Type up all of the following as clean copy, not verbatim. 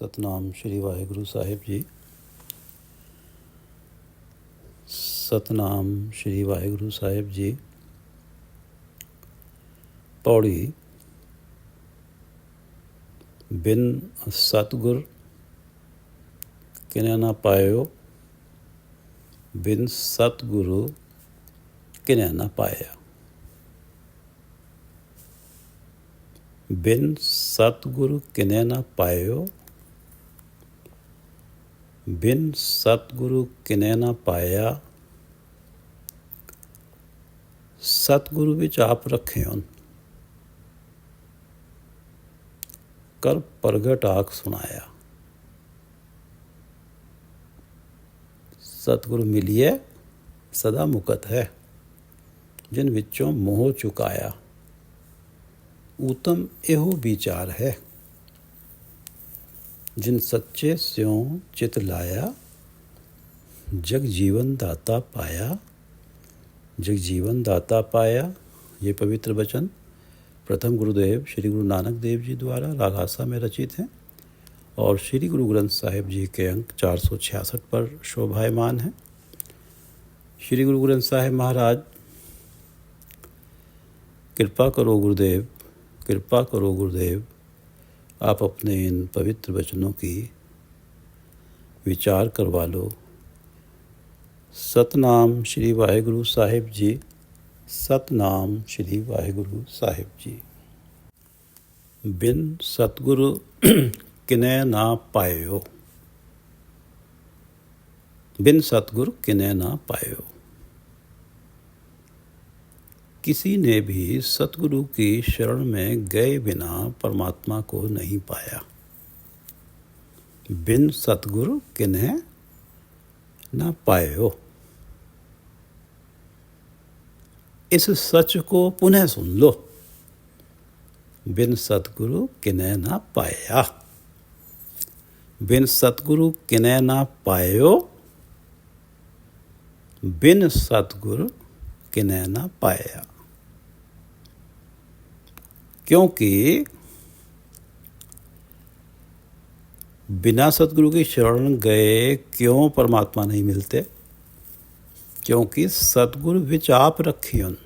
ਸਤਨਾਮ ਸ਼੍ਰੀ ਵਾਹਿਗੁਰੂ ਸਾਹਿਬ ਜੀ। ਸਤਨਾਮ ਸ਼੍ਰੀ ਵਾਹਿਗੁਰੂ ਸਾਹਿਬ ਜੀ। ਪੌੜੀ। ਬਿਨ ਸਤਿਗੁਰ ਕਿਨੈ ਨਾ ਪਾਇਓ, ਬਿਨ ਸਤਿਗੁਰੂ ਕਿਨੈ ਨਾ ਪਾਇਆ। ਬਿਨ ਸਤਿਗੁਰੂ ਕਿਨੈ ਨਾ ਪਾਇਓ, ਬਿਨ ਸਤਿਗੁਰੂ ਕਿਨੈ ਨਾ ਪਾਇਆ। ਸਤਿਗੁਰੂ ਵਿੱਚ ਆਪ ਰੱਖਿਓ, ਕਰ ਪ੍ਰਗਟ ਆਖ ਸੁਣਾਇਆ। ਸਤਿਗੁਰੂ ਮਿਲਿਐ ਸਦਾ ਮੁਕਤ ਹੈ, ਜਿਨ ਵਿੱਚੋਂ ਮੋਹ ਚੁਕਾਇਆ। ਊਤਮ ਇਹੋ ਵਿਚਾਰ ਹੈ, जिन सच्चे स्यों चित लाया। जग जीवन दाता पाया, जग जीवन दाता पाया। ये पवित्र वचन प्रथम गुरुदेव श्री गुरु नानक देव जी द्वारा रागासा में रचित हैं और श्री गुरु ग्रंथ साहिब जी के अंक 466 पर शोभायमान हैं। श्री गुरु ग्रंथ साहिब महाराज, कृपा करो गुरुदेव, कृपा करो गुरुदेव, आप अपने इन पवित्र वचनों की विचार करवा लो। सतनाम श्री वाहिगुरु साहिब जी। सतनाम श्री वाहिगुरु साहिब जी। बिन सतगुरु किनै ना पायो, बिन सतगुरु किनै ना पायो। किसी ने भी सतगुरु की शरण में गए बिना परमात्मा को नहीं पाया। बिन सतगुरु किन्हे ना पायो। इस सच को पुनः सुन लो। बिन सतगुरु किन्हे ना पाया, बिन सतगुरु किन्हे ना पायो, बिन सतगुरु किन्हे ना पाया। क्योंकि बिना सतगुरु की शरण गए क्यों परमात्मा नहीं मिलते? क्योंकि सतगुरु विच आप रखियन।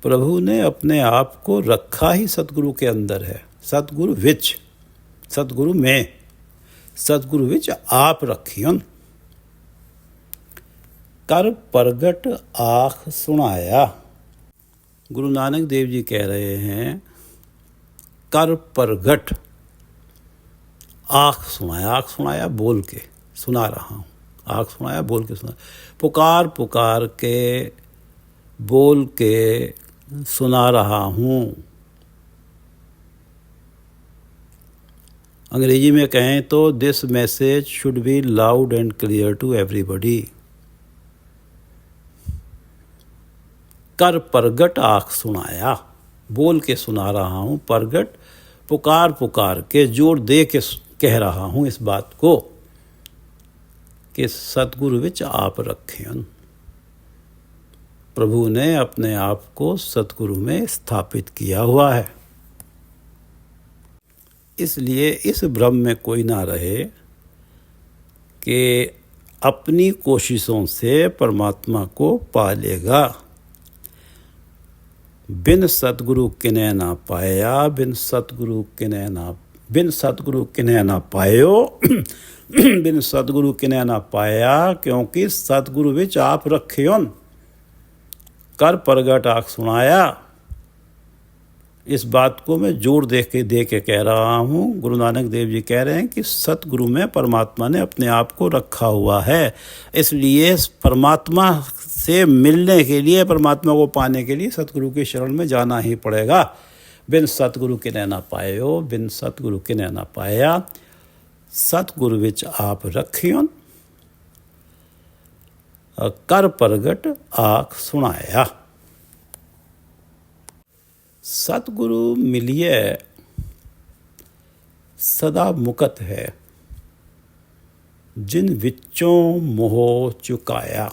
प्रभु ने अपने आप को रखा ही सतगुरु के अंदर है। सतगुरु विच, सतगुरु में, सतगुरु विच आप रखियन। कर प्रगट आख सुनाया। गुरु नानक देव जी कह रहे हैं, कर प्रगट आख सुनाया। आख सुनाया बोल के सुना रहा हूँ, आख सुनाया बोल के सुना। पुकार पुकार के बोल के सुना रहा हूँ। अंग्रेजी में कहें तो this message should be loud and clear to everybody. कर प्रगट आख सुनाया, बोल के सुना रहा हूँ। प्रगट पुकार पुकार के जोर दे के कह रहा हूँ इस बात को कि सतगुरु विच आप रखें। प्रभु ने अपने आप को सतगुरु में स्थापित किया हुआ है। इसलिए इस भ्रम में कोई ना रहे कि अपनी कोशिशों से परमात्मा को पा लेगा। बिन सतगुरु किन्हे ना पाया, बिन सतगुरु किन्हे ना, बिन सतगुरु किन्हे ना पायो, बिन सतगुरु किन्हे ना पाया। क्योंकि सतगुरु विच आप रखियोन। कर प्रगट आख सुनाया। इस बात को मैं जोर दे के कह रहा हूँ। गुरु नानक देव जी कह रहे हैं कि सतगुरु में परमात्मा ने अपने आप को रखा हुआ है। इसलिए परमात्मा से मिलने के लिए, परमात्मा को पाने के लिए सतगुरु की शरण में जाना ही पड़ेगा। बिन सतगुरु किन्हे ना पायो, बिन सतगुरु किन्हे ना पाया। सतगुरु विच आप रखियोन, कर प्रगट आख सुनाया। सतगुरु मिलिए सदा मुकत है, जिन विच्चों मोह चुकाया।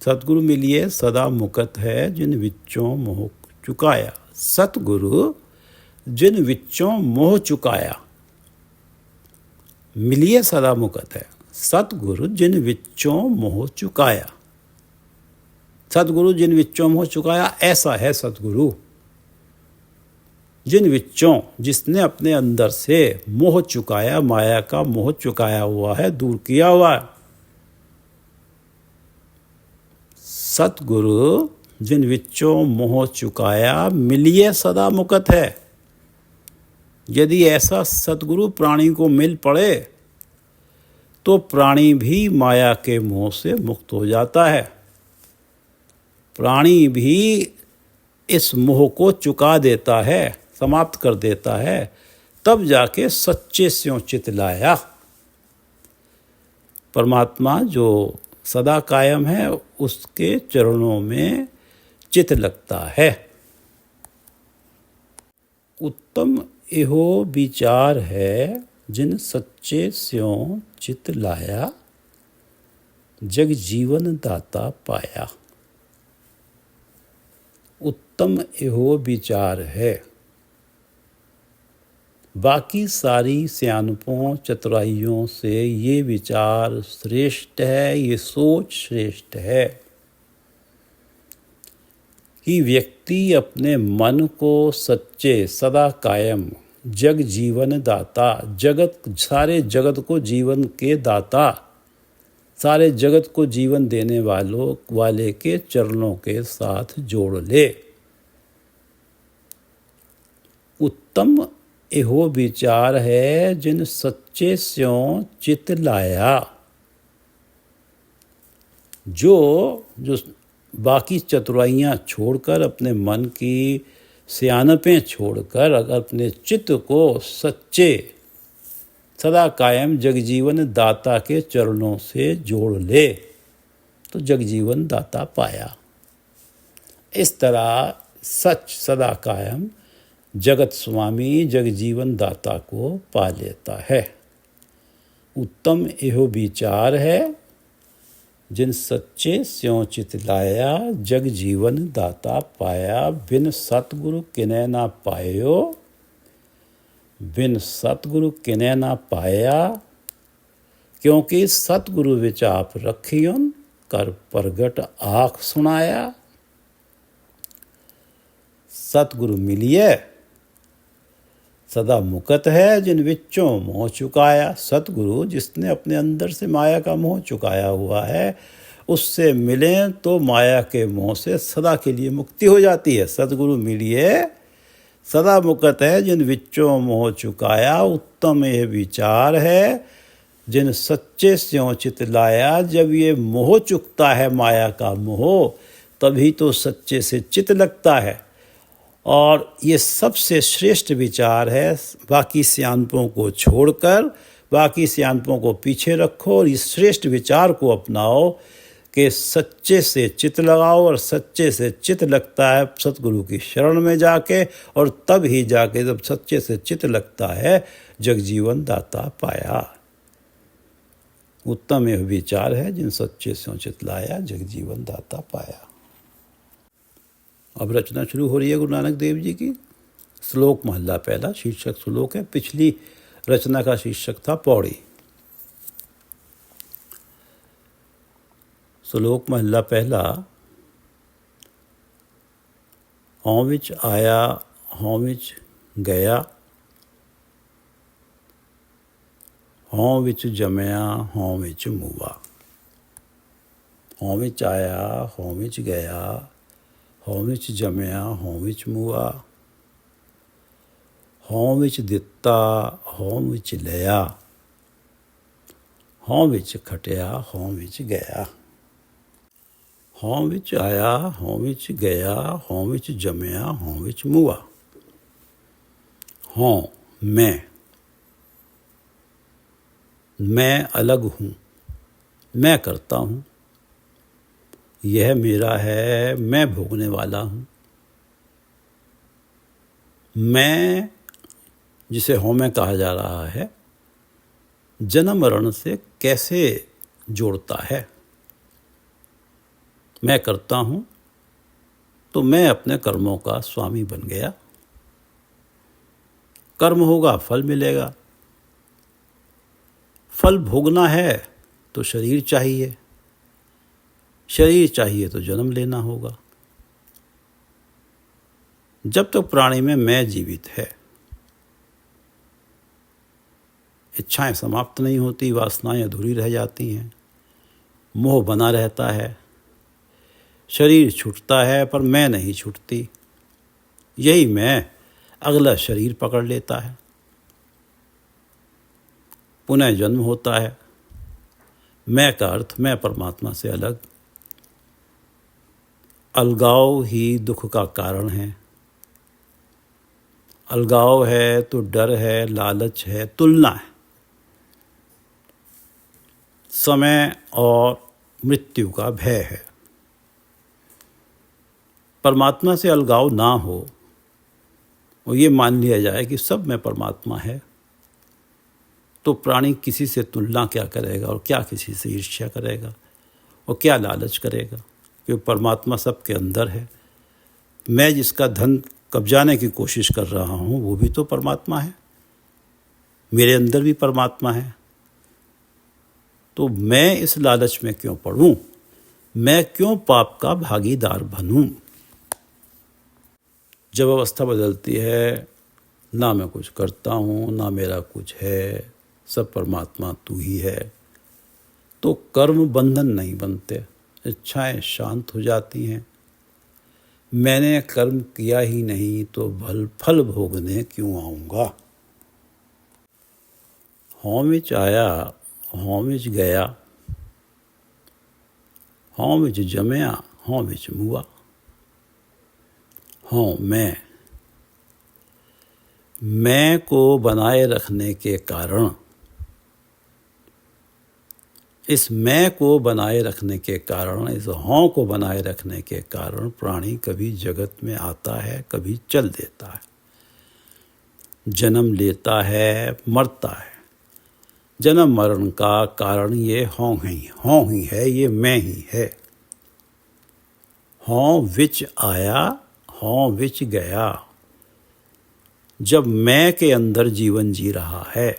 सतगुरु मिलिए सदा मुकत है, जिन विच्चों मोह चुकाया। सतगुरु जिन विचों मोह चुकाया। मिलिए सदा मुकत है, सतगुरु जिन विचों मोह चुकाया। सतगुरु जिन विचों मोह चुकाया, ऐसा है सतगुरु। जिन विचों, जिसने अपने अंदर से मोह चुकाया, माया का मोह चुकाया हुआ है, दूर किया हुआ है। सतगुरु जिन विचों मोह चुकाया, मिलिए सदा मुकत है। यदि ऐसा सतगुरु प्राणी को मिल पड़े तो प्राणी भी माया के मोह से मुक्त हो जाता है। प्राणी भी इस मोह को चुका देता है, समाप्त कर देता है। तब जाके सच्चे स्यों चित लाया। परमात्मा जो सदा कायम है, उसके चरणों में चित लगता है। उत्तम एहो विचार है, जिन सच्चे स्यों चित लाया, जग जीवन दाता पाया। उत्तम एहो विचार है। बाकी सारी सियानपों चतुराइयों से ये विचार श्रेष्ठ है, ये सोच श्रेष्ठ है कि व्यक्ति अपने मन को सच्चे सदा कायम जग जीवन दाता, जगत, सारे जगत को जीवन के दाता, सारे जगत को जीवन देने वाले के चरणों के साथ जोड़ ले। उत्तम एहो विचार है, जिन सच्चे स्यों चित लाया। जो बाकी चतुराइयाँ छोड़कर, अपने मन की सियानपें छोड़कर, अगर अपने चित्त को सच्चे सदा कायम जगजीवन दाता के चरणों से जोड़ ले तो जगजीवन दाता पाया। इस तरह सच सदा कायम जगत स्वामी जगजीवन दाता को पा लेता है। उत्तम एहो विचार है, जिन सच्चे स्यों चित लाया, जग जीवन दाता पाया। बिन सतगुरु किनै ना पायो, बिन सतगुरु किनै ना पाया। क्योंकि सतगुरु विच आप रखियोन, कर प्रगट आख सुनाया। सतगुरु मिलिए सदा मुकत है, जिन विचों मोह चुकाया। सतगुरु जिसने अपने अंदर से माया का मोह चुकाया हुआ है, उससे मिलें तो माया के मोह से सदा के लिए मुक्ति हो जाती है। सतगुरु मिलिए सदा मुकत है, जिन विचों मोह चुकाया। उत्तम यह विचार है, जिन सच्चे स्यों चित लाया। जब ये मोह चुकता है, माया का मोह, तभी तो सच्चे से चित लगता है। और ये सबसे श्रेष्ठ विचार है। बाकी सियानपों को छोड़कर, बाकी सियानपों को पीछे रखो और इस श्रेष्ठ विचार को अपनाओ कि सच्चे से चित लगाओ। और सच्चे से चित लगता है सतगुरु की शरण में जाके, और तब ही जाके जब सच्चे से चित लगता है, जगजीवन दाता पाया। उत्तम यह विचार है, जिन सच्चे से चित लाया, जगजीवन दाता पाया। अब रचना शुरू हो रही है गुरु नानक देव जी की। श्लोक महला पहला, शीर्षक श्लोक है। पिछली रचना का शीर्षक था पौड़ी। श्लोक महला पहला। हों विच आया, हों विच गया, हों विच जमया, हों विच मूवा। हों विच आया, हों विच गया, हों विच जमया, हों विच मूआ। हों विच दिता, हों विच लिया, हों विच खटिया, हों विच गया। हों विच आया, हों विच गया, हों विच जमया, हों विच मूआ। हों मैं अलग हूँ, मैं करता हूँ, यह मेरा है, मैं भोगने वाला हूँ। मैं, जिसे हों कहा जा रहा है, जन्म मरण से कैसे जोड़ता है। मैं करता हूँ तो मैं अपने कर्मों का स्वामी बन गया। कर्म होगा, फल मिलेगा। फल भोगना है तो शरीर चाहिए, शरीर चाहिए तो जन्म लेना होगा। जब तक प्राणी में मैं जीवित है, इच्छाएं समाप्त नहीं होती, वासनाएं अधूरी रह जाती हैं, मोह बना रहता है, शरीर छूटता है पर मैं नहीं छूटती। यही मैं अगला शरीर पकड़ लेता है, पुनः जन्म होता है। मैं का अर्थ मैं परमात्मा से अलग। अलगाव ही दुख का कारण है। अलगाव है तो डर है, लालच है, तुलना है, समय और मृत्यु का भय है। परमात्मा से अलगाव ना हो और ये मान लिया जाए कि सब में परमात्मा है, तो प्राणी किसी से तुलना क्या करेगा और क्या किसी से ईर्ष्या करेगा और क्या लालच करेगा, क्योंकि परमात्मा सबके अंदर है। मैं जिसका धन कब्जाने की कोशिश कर रहा हूँ वो भी तो परमात्मा है, मेरे अंदर भी परमात्मा है। तो मैं इस लालच में क्यों पड़ूं? मैं क्यों पाप का भागीदार बनूं? जब अवस्था बदलती है, ना मैं कुछ करता हूँ ना मेरा कुछ है, सब परमात्मा तू ही है, तो कर्म बंधन नहीं बनते, इच्छाएं शांत हो जाती हैं। मैंने कर्म किया ही नहीं तो फल भोगने क्यों आऊँगा। हों विच आया, हों विच गया, हों विच जमया, हों विच मुआ। हों मैं को बनाए रखने के कारण, इस मैं को बनाए रखने के कारण, इस हों को बनाए रखने के कारण प्राणी कभी जगत में आता है, कभी चल देता है, जन्म लेता है, मरता है। जन्म मरण का कारण ये हों ही है, ये मैं ही है। हों विच आया, हों विच गया। जब मैं के अंदर जीवन जी रहा है,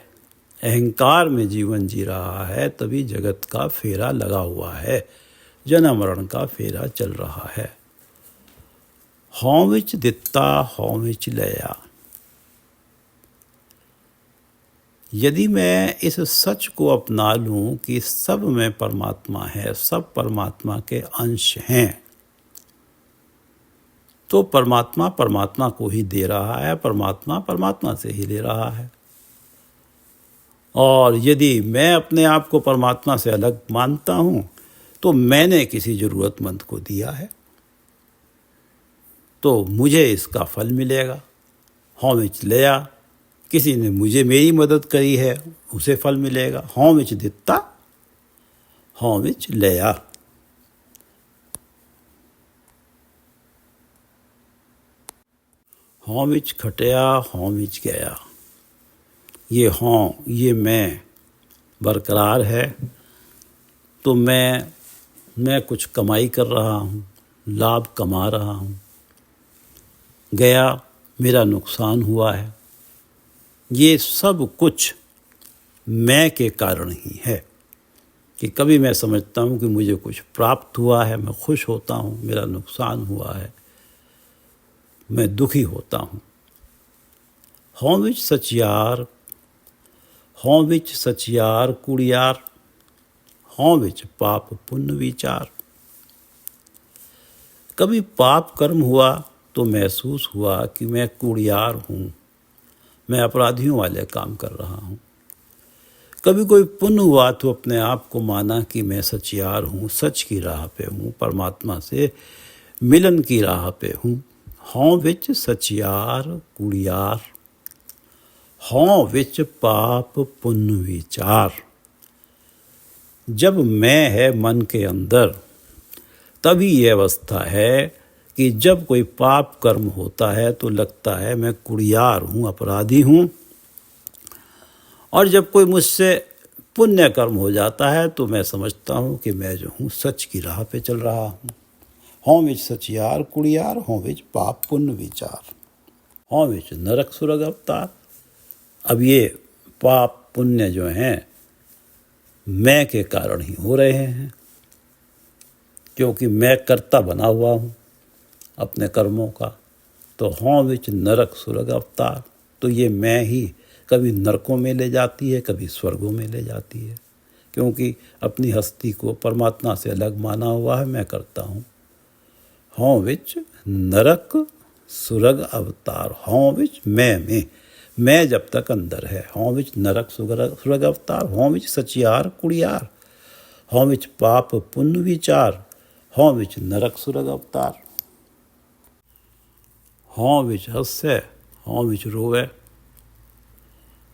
अहंकार में जीवन जी रहा है, तभी जगत का फेरा लगा हुआ है, जन्म मरण का फेरा चल रहा है। हों विच दित्ता, हों विच लया। यदि मैं इस सच को अपना लूं कि सब में परमात्मा है, सब परमात्मा के अंश हैं, तो परमात्मा परमात्मा को ही दे रहा है, परमात्मा परमात्मा से ही ले रहा है। और यदि मैं अपने आप को परमात्मा से अलग मानता हूँ, तो मैंने किसी ज़रूरतमंद को दिया है, तो मुझे इसका फल मिलेगा। हों विच लया, किसी ने मुझे मेरी मदद करी है, उसे फल मिलेगा। हों विच दित्ता, हों विच लया। हों विच खटिया, हों विच गया। ये हों, ये मैं बरकरार है, तो मैं कुछ कमाई कर रहा हूँ, लाभ कमा रहा हूँ। गया, मेरा नुकसान हुआ है। ये सब कुछ मैं के कारण ही है कि कभी मैं समझता हूँ कि मुझे कुछ प्राप्त हुआ है, मैं खुश होता हूँ, मेरा नुकसान हुआ है, मैं दुखी होता हूँ। हों विच सचियार, हों विच सचियार कुड़ियार, हों विच पाप पुण्य विचार। कभी पाप कर्म हुआ तो महसूस हुआ कि मैं कुड़ियार हूँ, मैं अपराधियों वाले काम कर रहा हूँ। कभी कोई पुण्य हुआ तो अपने आप को माना कि मैं सचियार हूँ, सच की राह पे हूँ, परमात्मा से मिलन की राह पे हूँ। हों विच सचियार कुड़ियार, हों विच पाप पुण्य विचार। जब मैं है मन के अंदर, तभी ये अवस्था है कि जब कोई पाप कर्म होता है तो लगता है मैं कुड़ियार हूँ, अपराधी हूँ। और जब कोई मुझसे पुण्य कर्म हो जाता है तो मैं समझता हूँ कि मैं जो हूँ सच की राह पे चल रहा हूँ। हों विच सचियार कुड़ियार, हों विच पाप पुण्य विचार। हों विच नरक सुरग अवतार। अब ये पाप पुण्य जो हैं मैं के कारण ही हो रहे हैं, क्योंकि मैं कर्ता बना हुआ हूँ अपने कर्मों का। तो हों विच नरक सुरग अवतार, तो ये मैं ही कभी नरकों में ले जाती है, कभी स्वर्गों में ले जाती है, क्योंकि अपनी हस्ती को परमात्मा से अलग माना हुआ है, मैं करता हूँ। हों विच नरक सुरग अवतार, हों विच मैं जब तक अंदर है। हों विच नरक सुरग अवतार, हों विच सचियार कुड़ियार, हों विच पाप पुण्य विचार, हों विच नरक सुरग अवतार। हों विच हंसै, हों विच रोवै,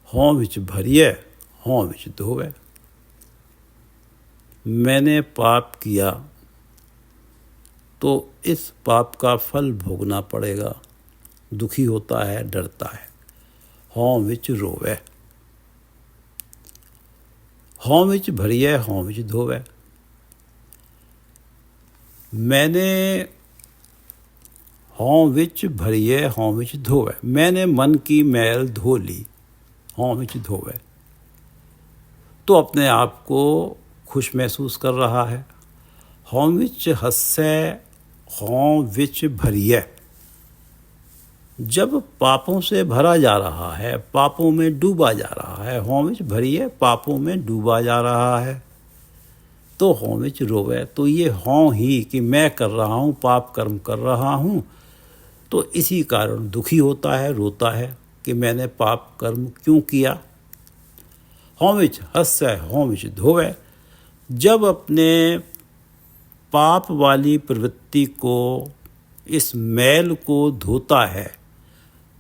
हों विच भरियै, हों विच धोवै। मैंने पाप किया तो इस पाप का फल भोगना पड़ेगा, दुखी होता है, डरता है। हों विच रोवै, हों विच भरियै, हों विच धोवै। मैंने हों विच भरियै, हों विच धोवै, मैंने मन की मैल धो ली, हों विच धोवै। तो अपने आप को खुश महसूस कर रहा है। हों विच हंसै, हों विच भरियै, जब पापों से भरा जा रहा है, पापों में डूबा जा रहा है, हों विच भरियै, पापों में डूबा जा रहा है, तो हों विच रोवै। तो ये हों ही कि मैं कर रहा हूँ, पाप कर्म कर रहा हूँ, तो इसी कारण दुखी होता है, रोता है कि मैंने पाप कर्म क्यों किया। हों विच हंसै, हों विच धोवै, जब अपने पाप वाली प्रवृत्ति को, इस मैल को धोता है,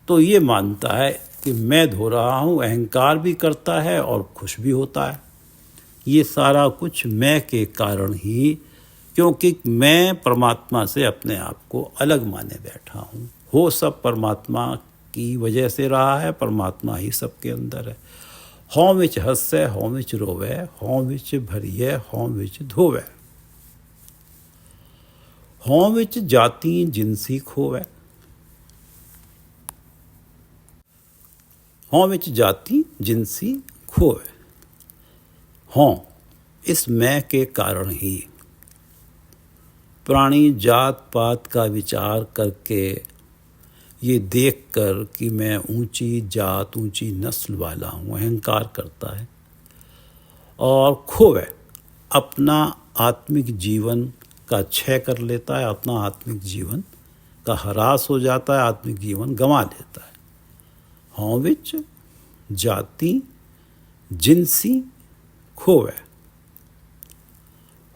तो ये मानता है कि मैं धो रहा हूँ, अहंकार भी करता है और खुश भी होता है। ये सारा कुछ मैं के कारण ही, क्योंकि मैं परमात्मा से अपने आप को अलग माने बैठा हूँ। हो सब परमात्मा की वजह से रहा है, परमात्मा ही सबके अंदर है। हों विच हंसै, हों विच रोवै, हों विच भरियै, हों विच धोवै। हों विच जाति जिनसी खोवै, हों विच जाति जिनसी खोवै। हों इस मैं के कारण ही प्राणी जात पात का विचार करके, ये देखकर कि मैं ऊंची जात ऊंची नस्ल वाला हूँ, अहंकार करता है और खोवै, अपना आत्मिक जीवन का क्षय कर लेता है, अपना आत्मिक जीवन का ह्रास हो जाता है, आत्मिक जीवन गंवा लेता है। हों विच जाति जिनसी खोवै,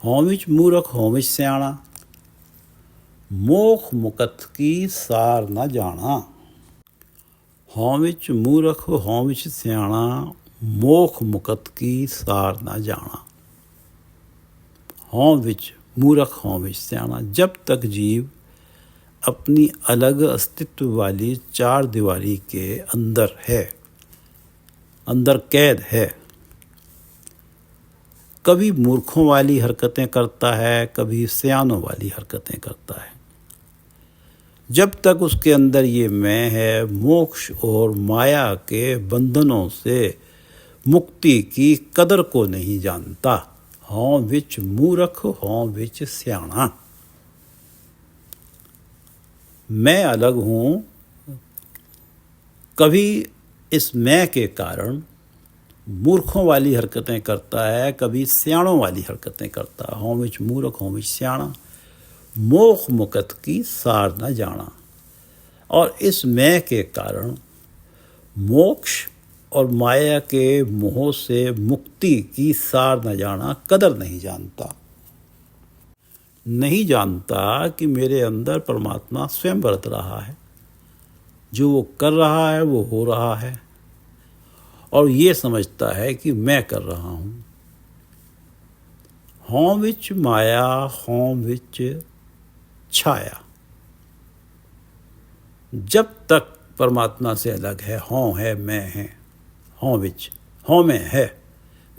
हों विच मूरख, हों विच सियाणा, मोख मुकत की सार न जाना। हों विच मूरख, हों विच सियाणा, मोख मुकत की सार न जाना। हों विच मूरख, हों विच सियाणा, जब तक जीव अपनी अलग अस्तित्व वाली चार दीवारी के अंदर है, अंदर कैद है, कभी मूर्खों वाली हरकतें करता है, कभी सियानों वाली हरकतें करता है। जब तक उसके अंदर ये मैं है, मोक्ष और माया के बंधनों से मुक्ति की कदर को नहीं जानता। हों विच मूरख, हों विच सियाणा, मैं अलग हूँ। कभी इस मैं के कारण मूर्खों वाली हरकतें करता है, कभी सियाणों वाली हरकतें करता है। हों विच मूरख, हों विच सियाणा, मोख मुकत की सार न जाना। और इस मैं के कारण मोक्ष और माया के मोह से मुक्ति की सार न जाना, कदर नहीं जानता। नहीं जानता कि मेरे अंदर परमात्मा स्वयं बरत रहा है, जो वो कर रहा है वो हो रहा है, और ये समझता है कि मैं कर रहा हूँ। हों विच माया, हों विच छाया, जब तक परमात्मा से अलग है, हों है, मैं है, हों विच, हों में है,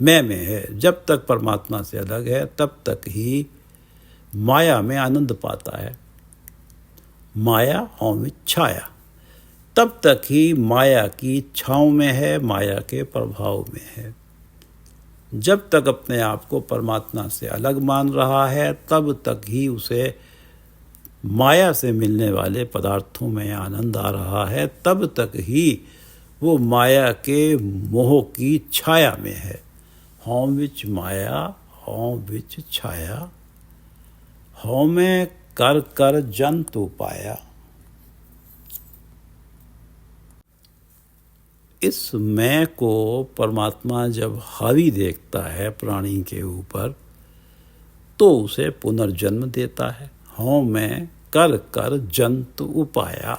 मैं में है, जब तक परमात्मा से अलग है तब तक ही माया में आनंद पाता है। माया, हों विच छाया, तब तक ही माया की छाँव में है, माया के प्रभाव में है। जब तक अपने आप को परमात्मा से अलग मान रहा है तब तक ही उसे माया से मिलने वाले पदार्थों में आनंद आ रहा है, तब तक ही वो माया के मोह की छाया में है। हौं विच माया हौं विच छाया, हौं में कर कर जंतु पाया। इस मैं को परमात्मा जब हावी देखता है प्राणी के ऊपर तो उसे पुनर्जन्म देता है। हौं में कर कर जंतु उपाया।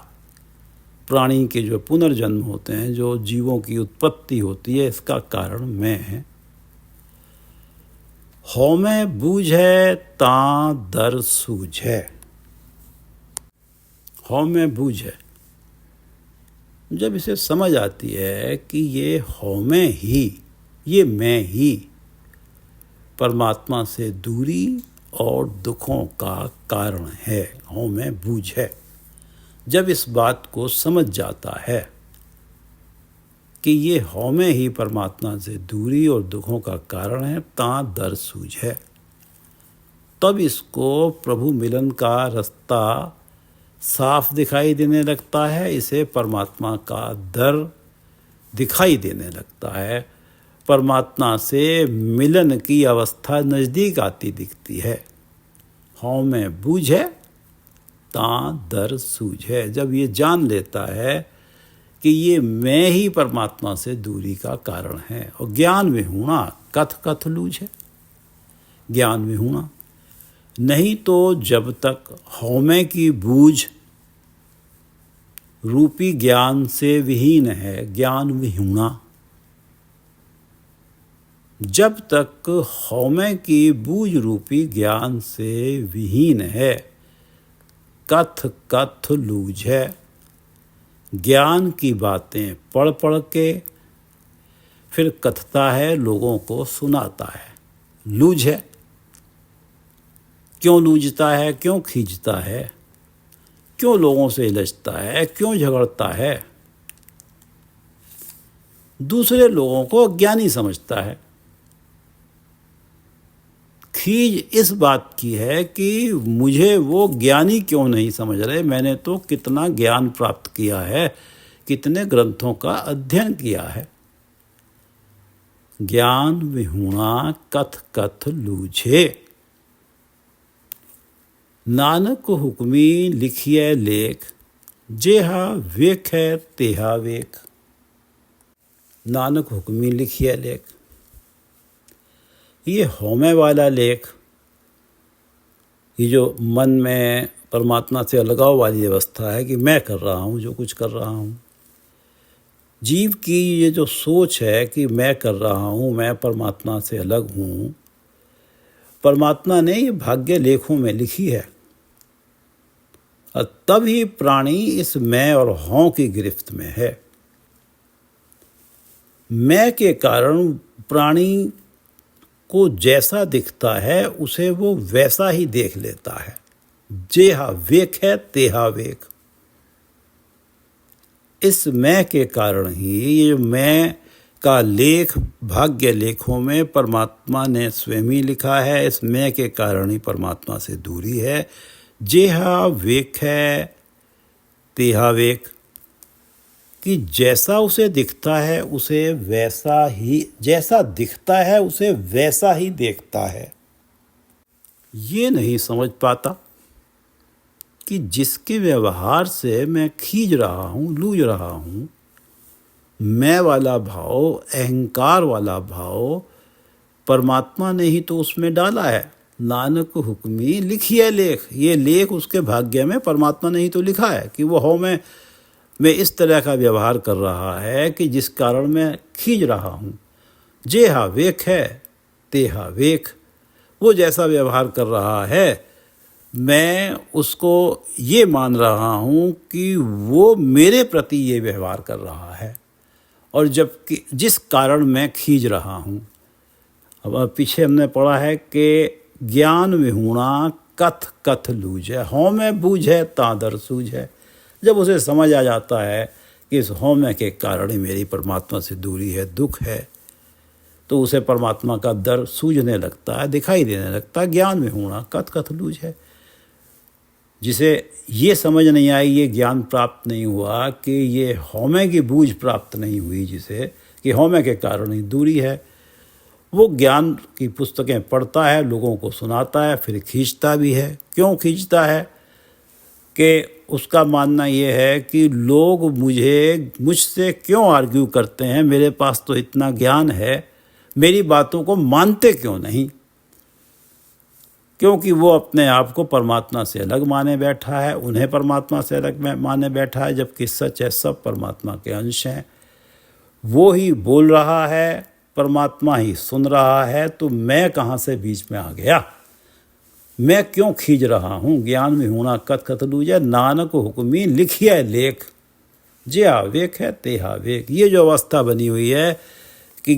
प्राणी के जो पुनर्जन्म होते हैं, जो जीवों की उत्पत्ति होती है, इसका कारण मैं है। हौं में बूझे तां दर सूझे। हौं में बूझे, जब इसे समझ आती है कि ये हौं में ही, ये मैं ही परमात्मा से दूरी और दुखों का कारण है, हौं में बूझे। जब इस बात को समझ जाता है कि ये हौं में ही परमात्मा से दूरी और दुखों का कारण है, तां दर सूझे, तब इसको प्रभु मिलन का रास्ता साफ दिखाई देने लगता है। इसे परमात्मा का दर दिखाई देने लगता है। परमात्मा से मिलन की अवस्था नज़दीक आती दिखती है। हौं में बूझे तां दर सूझे। जब ये जान लेता है कि ये मैं ही परमात्मा से दूरी का कारण है। और ज्ञान विहूणा कथ कथ लूझे। ज्ञान विहूणा, नहीं तो जब तक हौमे की बूझ रूपी ज्ञान से विहीन है, ज्ञान विहूणा, जब तक हौमे की बूझ रूपी ज्ञान से विहीन है, कथ कथ लूझे। ज्ञान की बातें पढ़ पढ़ के फिर कथता है, लोगों को सुनाता है। लूझे, क्यों लूझता है, क्यों खींचता है, क्यों लोगों से इलझता है, क्यों झगड़ता है? दूसरे लोगों को अज्ञानी समझता है। खींच इस बात की है कि मुझे वो ज्ञानी क्यों नहीं समझ रहे। मैंने तो कितना ज्ञान प्राप्त किया है, कितने ग्रंथों का अध्ययन किया है। ज्ञान विहूणा कथ कथ लूझे। नानक हुक्मी लिखिए लेख, जेहा वेख है तेहा वेख। नानक हुक्मी लिखिए लेख, ये हौमे वाला लेख, ये जो मन में परमात्मा से अलगाव वाली अवस्था है कि मैं कर रहा हूँ जो कुछ कर रहा हूँ। जीव की ये जो सोच है कि मैं कर रहा हूँ, मैं परमात्मा से अलग हूँ, परमात्मा ने ये भाग्य लेखों में लिखी है। और तब ही प्राणी इस मैं और हौं की गिरफ्त में है। मैं के कारण प्राणी को जैसा दिखता है उसे वो वैसा ही देख लेता है। जेहा वेख है तेहा वेख। इस मैं के कारण ही ये मैं का लेख भाग्य लेखों में परमात्मा ने स्वयं ही लिखा है। इस मैं के कारण ही परमात्मा से दूरी है। जेहा वेख है तेहा वेख, कि जैसा उसे दिखता है उसे वैसा ही, जैसा दिखता है उसे वैसा ही देखता है। ये नहीं समझ पाता कि जिसके व्यवहार से मैं खींच रहा हूँ, लूझ रहा हूँ, मैं वाला भाव, अहंकार वाला भाव परमात्मा ने ही तो उसमें डाला है। नानक हुक्मी लिखिए लेख, ये लेख उसके भाग्य में परमात्मा ने ही तो लिखा है कि वो हौं में इस तरह का व्यवहार कर रहा है कि जिस कारण मैं खींच रहा हूँ। जेहा वेख है तेहा वेख, वो जैसा व्यवहार कर रहा है मैं उसको ये मान रहा हूँ कि वो मेरे प्रति ये व्यवहार कर रहा है, और जबकि जिस कारण मैं खींच रहा हूँ। अब पीछे हमने पढ़ा है कि ज्ञान विहूणा कथ कथ लूझे, हौं में बूझे तां दर सूझे। जब उसे समझ आ जाता है कि इस हौमे के कारण ही मेरी परमात्मा से दूरी है, दुख है, तो उसे परमात्मा का दर सूझने लगता है, दिखाई देने लगता है। ज्ञान में होना कथ कथ लूज है। जिसे ये समझ नहीं आई, ये ज्ञान प्राप्त नहीं हुआ कि ये हौमे की बूझ प्राप्त नहीं हुई, जिसे कि हौमे के कारण ही दूरी है, वो ज्ञान की पुस्तकें पढ़ता है, लोगों को सुनाता है, फिर खींचता भी है। क्यों खींचता है? कि उसका मानना ये है कि लोग मुझसे क्यों आर्ग्यू करते हैं, मेरे पास तो इतना ज्ञान है, मेरी बातों को मानते क्यों नहीं? क्योंकि वो अपने आप को परमात्मा से अलग माने बैठा है, उन्हें परमात्मा से अलग माने बैठा है, जबकि सच है सब परमात्मा के अंश हैं। वो ही बोल रहा है, परमात्मा ही सुन रहा है, तो मैं कहाँ से बीच में आ गया? मैं क्यों खींच रहा हूँ? ज्ञान में होना कथ कथ लूजा, नानक हुक्मी लिखिए लेख, जे आवेक है तेहा वेक। ये जो अवस्था बनी हुई है कि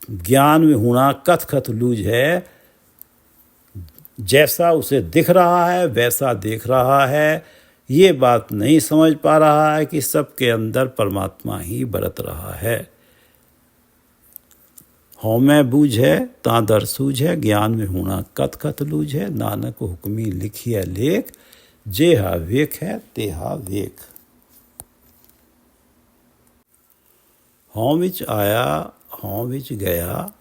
ज्ञान में होना कथ कथ लूज है, जैसा उसे दिख रहा है वैसा देख रहा है, ये बात नहीं समझ पा रहा है कि सबके अंदर परमात्मा ही बरत रहा है। हौमे बूझ है तांदर सूझ है, ज्ञान में होना कथ कथ लूज है, नानक हुक्मी लिखिए लेख, जेहा वेख है तेहा वेख। हौं विच आया हौं विच गया,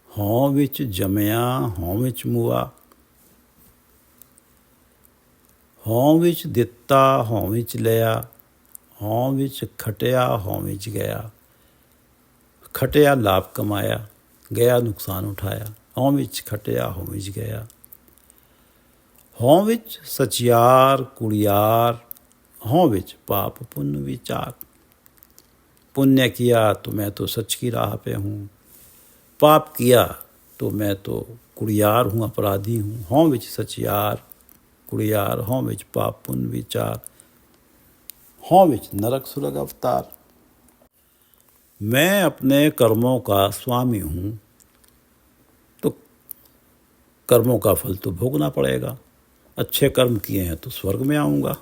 हौं विच जमया हौं विच मुआ, हौं विच दिता हौं विच लिया, हौं विच खटिया हौं विच गया। खटिया लाभ कमाया, गया नुकसान उठाया। हौं विच खटिया हौं विच गया। हौं विच सचियार कुड़ियार, हौं विच पाप पुण्य विचार। पुण्य किया तो मैं तो सच की राह पे हूँ, पाप किया तो मैं तो कुड़ियार हूँ, अपराधी हूँ। हौं विच सचियार कुड़ियार, हौं विच पाप पुण्य विचार, हौं विच नरक सुरग अवतार। मैं अपने कर्मों का स्वामी हूँ, तो कर्मों का फल तो भोगना पड़ेगा। अच्छे कर्म किए हैं तो स्वर्ग में आऊँगा,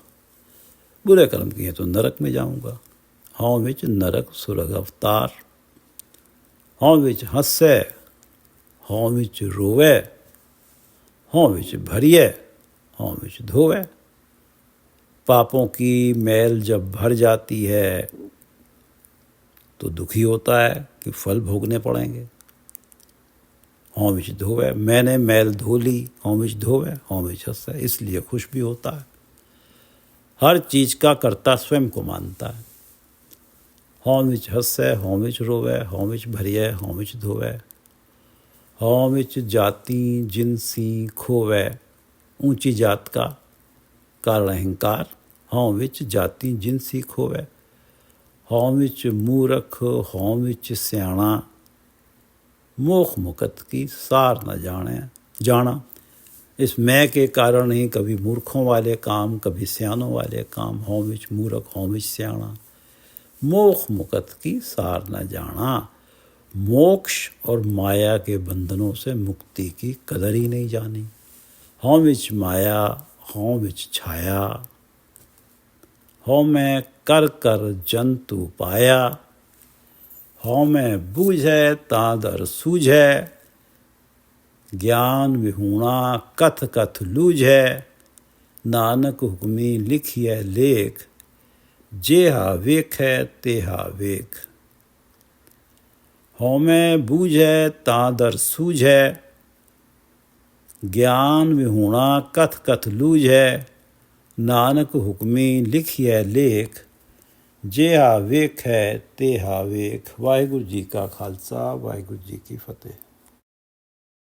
बुरे कर्म किए तो नरक में जाऊँगा। हौं विच नरक सुरग अवतार। हौं विच हंसे हौं विच रोवे, हौं विच भरिए हौं विच धोवे। पापों की मैल जब भर जाती है तो दुखी होता है कि फल भोगने पड़ेंगे। हौं विच धोवे, मैंने मैल धो ली, हौं विच धोवे हौं विच हंसे, इसलिए खुश भी होता है। हर चीज का कर्ता स्वयं को मानता है। हौं विच हंसे हौं विच रोवे, हौं विच भरिए हौं विच धोवे। हौं विच जाति जिनसी खोवे, ऊंची जात का कारण अहंकार, हौं विच जाति जिनसी खोवे। हौं विच मूरख हौं विच स्याणा, मोख मुकत की सार न जाना। इस मैं के कारण ही कभी मूर्खों वाले काम, कभी स्यानों वाले काम। हौं विच मूरख हौं विच स्याणा, मोख मुकत की सार न जाना। मोक्ष और माया के बंधनों से मुक्ति की कदर ही नहीं जानी। हौं विच माया हौं विच छाया, हौं मैं कर कर जंतु पाया। हौं मैं बूझे तादर सूझे, ज्ञान विहूणा कथ कथ लूझे। नानक हुक्मी लिखिए लेख, जेहा वेख है तेहा वेख। हौं मैं बूझे तादर सूझे, ज्ञान विहूणा कथ कथ लूझे। नानक हुक्मी लिखिए लेख, जेहा वेख है तेहा वेख। वाहिगुरू जी का खालसा, वाहिगुरू जी की फतेह।